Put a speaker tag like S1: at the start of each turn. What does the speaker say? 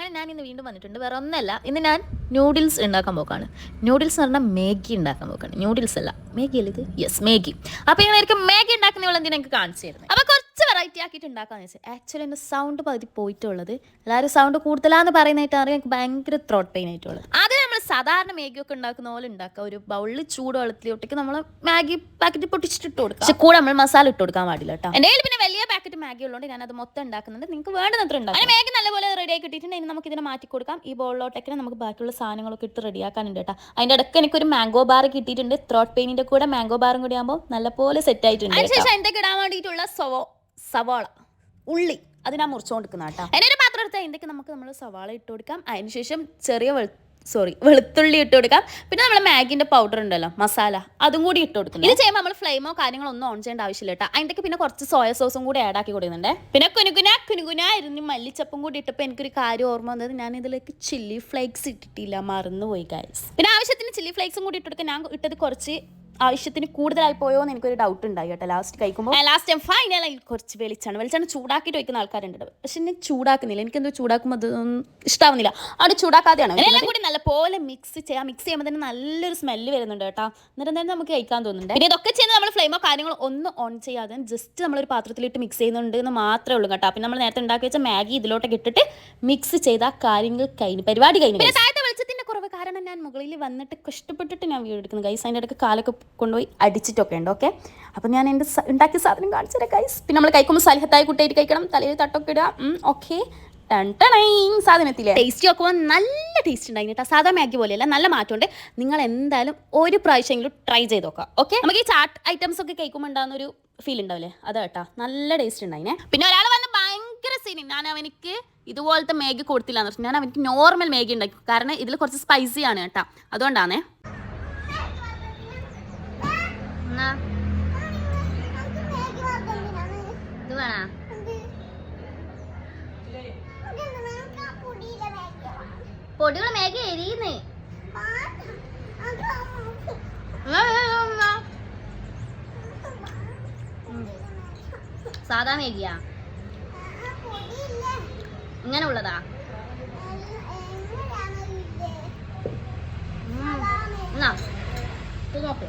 S1: അങ്ങനെ ഞാൻ ഇന്ന് വീണ്ടും വന്നിട്ടുണ്ട്. വേറെ ഒന്നല്ല, ഇന്ന് ഞാൻ നൂഡിൽസ് ഉണ്ടാക്കാൻ പോക്കാണ്. നൂഡിൽസ് എന്ന് പറഞ്ഞാൽ മാഗി ഉണ്ടാക്കാൻ പോക്കാണ്. നൂഡിൽസ് അല്ല, മാഗി അല്ലേ ഇത്? Yes, Maggi. അപ്പോൾ ഇങ്ങനെ മാഗി ഉണ്ടാക്കുന്ന എന്തിനാ എനിക്ക് കാണിച്ചു തരുന്നത്. അപ്പോൾ കുറച്ച് വെറൈറ്റി ആക്കിയിട്ട് ഉണ്ടാക്കാന്ന് വെച്ചാൽ ആക്ച്വലി എൻ്റെ സൗണ്ട് പകുതി പോയിട്ടുള്ളത്. എല്ലാവരും സൗണ്ട് കൂടുതലാന്ന് പറയുന്നതായിട്ട് അറിയാം. എനിക്ക് ഭയങ്കര ത്രോട്ട് പെയിൻ ആയിട്ടുള്ളത്. ആദ്യം നമ്മൾ സാധാരണ മാഗിയൊക്കെ ഉണ്ടാക്കുന്ന പോലെ ഉണ്ടാക്കുക. ഒരു ബൗളിൽ ചൂട് വെള്ളത്തിലോട്ടേക്ക് നമ്മൾ മാഗി പാക്കറ്റ് പൊട്ടിച്ചിട്ട് കൊടുക്കുക. പക്ഷെ കൂടെ നമ്മൾ മസാല ഇട്ട് കൊടുക്കാൻ പാടില്ല കേട്ടോ. എൻ്റെ കയ്യിൽ പിന്നെ വലിയ പാക്കറ്റ് മാഗി ഉള്ളതുകൊണ്ട് ഞാനത് മൊത്തം ഉണ്ടാക്കുന്നുണ്ട്. നിങ്ങൾക്ക് വേണ്ടത്ര ഉണ്ടാകും. അങ്ങനെ മാഗി നല്ലപോലെ റെഡി ആയി കിട്ടിയിട്ടുണ്ട്. ഇനി നമുക്ക് ഇതിനെ മാറ്റി കൊടുക്കാം. ഈ ബോളിലോട്ടൊക്കെ നമുക്ക് ബാക്കിയുള്ള സാധനങ്ങളൊക്കെ ഇട്ട് റെഡിയാക്കാനുണ്ട് കേട്ടോ. അതിൻ്റെ ഇടയ്ക്ക് എനിക്കൊരു മാംഗോ ബാർ കിട്ടിയിട്ടുണ്ട്. ത്രോട്ട് പെയിനിൻ്റെ കൂടെ മാംഗോ ബാറും കൂടി ആകുമ്പോൾ നല്ലപോലെ സെറ്റ് ആയിട്ടുണ്ട്. അതിനുശേഷം എന്തൊക്കെ ഇടാൻ വേണ്ടിയിട്ടുള്ള സവാള, ഉള്ളി അത് ഞാൻ മുറിച്ചുകൊണ്ടിരിക്കുന്ന കേട്ടോ. അതിനൊരു പാത്രം എടുത്താൽ എന്തൊക്കെ നമ്മൾ സവാള ഇട്ട് കൊടുക്കാം. അതിനുശേഷം വെളുത്തുള്ളി ഇട്ട് കൊടുക്കാം. പിന്നെ നമ്മൾ മാഗിൻ്റെ പൗഡർ ഉണ്ടല്ലോ, മസാല, അതും കൂടി ഇട്ട് കൊടുക്കും. ഇത് ചെയ്യുമ്പോൾ നമ്മൾ ഫ്ലെയിമോ കാര്യങ്ങളോ ഒന്നും ഓൺ ചെയ്യേണ്ട ആവശ്യമില്ല കേട്ടോ. അതിൻ്റെ പിന്നെ കുറച്ച് സോയ സോസും കൂടി ആഡ് ആക്കി കൊടുക്കുന്നുണ്ട്. പിന്നെ കുനുകുന ഇരുന്ന് മല്ലിച്ചപ്പും കൂടി ഇട്ടപ്പോൾ എനിക്കൊരു കാര്യം ഓർമ്മ വന്നത്, ഞാൻ ഇതിലേക്ക് ചില്ലി ഫ്ലേക്സ് ഇട്ടിട്ടില്ല, മറന്നുപോയി ഗൈസ്. പിന്നെ ആവശ്യത്തിന് ചില്ലി ഫ്ലേക്സും കൂടി ഇട്ട് കൊടുക്കാൻ ഞാൻ ഇട്ടത് കുറച്ച് ആവശ്യത്തിന് കൂടുതലായി പോയോ എന്ന് എനിക്കൊരു ഡൗട്ട് ഉണ്ടായി കേട്ടോ. ലാസ്റ്റ് കഴിക്കുമ്പോൾ ഫൈനലായി കുറച്ച് വെളിച്ചാണ് ചൂടാക്കിയിട്ട് വയ്ക്കുന്ന ആൾക്കാരുണ്ട്. പക്ഷെ എന്നെ ചൂടാക്കുന്നില്ല. എനിക്കെന്തോ ചൂടാക്കുമ്പോൾ അതൊന്നും ഇഷ്ടമാവുന്നില്ല. അവിടെ ചൂടാക്കാതെയാണ് എല്ലാം കൂടി നല്ലപോലെ മിക്സ് ചെയ്യുമ്പോൾ തന്നെ നല്ലൊരു സ്മെല്ല് വരുന്നുണ്ട് കേട്ടോ. എന്നിട്ട് തന്നെ നമുക്ക് കഴിക്കാൻ തോന്നുന്നുണ്ട്. പിന്നെ ഇതൊക്കെ ചെയ്യുന്നത് നമ്മൾ ഫ്ലെയിമോ കാര്യങ്ങളോ ഒന്നും ഓൺ ചെയ്യാതെ ജസ്റ്റ് നമ്മളൊരു പാത്രത്തിലിട്ട് മിക്സ് ചെയ്യുന്നുണ്ട് എന്ന് മാത്രമേ ഉള്ളൂ കേട്ടോ. പിന്നെ നമ്മൾ നേരത്തെ ഉണ്ടാക്കി വെച്ച മാഗി ഇതിലോട്ടൊക്കെ ഇട്ടിട്ട് മിക്സ് ചെയ്ത കാര്യങ്ങൾ കഴിഞ്ഞു, പരിപാടി കഴിഞ്ഞു. പിന്നെ താഴത്തെ വെളിച്ചത്തിൻ്റെ കുറവ് കാരണം ഞാൻ മുകളിൽ വന്നിട്ട് കഷ്ടപ്പെട്ടിട്ട് ഞാൻ വീഡിയോ എടുക്കുന്നത് ഗൈസ്. അതിൻ്റെ ഇടയ്ക്ക് കാലൊക്കെ കൊണ്ടുപോയി അടിച്ചിട്ടൊക്കെ ഉണ്ട്. ഓക്കെ, അപ്പോൾ ഞാൻ എൻ്റെ ഉണ്ടാക്കിയ സാധനം കാണിച്ചു തരാം ഗൈസ്. പിന്നെ നമ്മൾ കഴിക്കുമ്പോൾ സലിഹത്തായി കുട്ടിയായിട്ട് കഴിക്കണം. തലയിൽ തട്ടൊക്കെ ഇടുക. ഓക്കെ, സാധനത്തില്ലേ ടേസ്റ്റ് നോക്കുമ്പോൾ നല്ല ടേസ്റ്റ് ഉണ്ടായി കേട്ടോ. സാധാ മാഗി പോലെയല്ല, നല്ല മാറ്റമുണ്ട്. നിങ്ങൾ എന്തായാലും ഒരു പ്രാവശ്യമെങ്കിലും ട്രൈ ചെയ്ത് നോക്കാം. ഓക്കെ, നമുക്ക് ഈ ചാട്ട് ഐറ്റംസ് ഒക്കെ കഴിക്കുമ്പോൾ ഉണ്ടാകുന്നൊരു ഫീൽ ഉണ്ടാവില്ലേ, അതാ കേട്ടോ. നല്ല ടേസ്റ്റ് ഉണ്ടായിനെ. പിന്നെ ഒരാൾ വന്ന് ഭയങ്കര സീനി, ഞാൻ അവനിക്ക് ഇതുപോലത്തെ മാഗി കൊടുത്തില്ല എന്ന് പറഞ്ഞു. ഞാൻ അവനിക്ക് നോർമൽ മാഗി ഉണ്ടാക്കി, കാരണം ഇതിൽ കുറച്ച് സ്പൈസി ആണ് കേട്ടോ. അതുകൊണ്ടാണേ. ഇത് വേണ പൊടികൾ മാഗി എരിയുന്നേ സാധാ മാഗിയാ ഇങ്ങനെ ഉള്ളതാ. നോക്ക്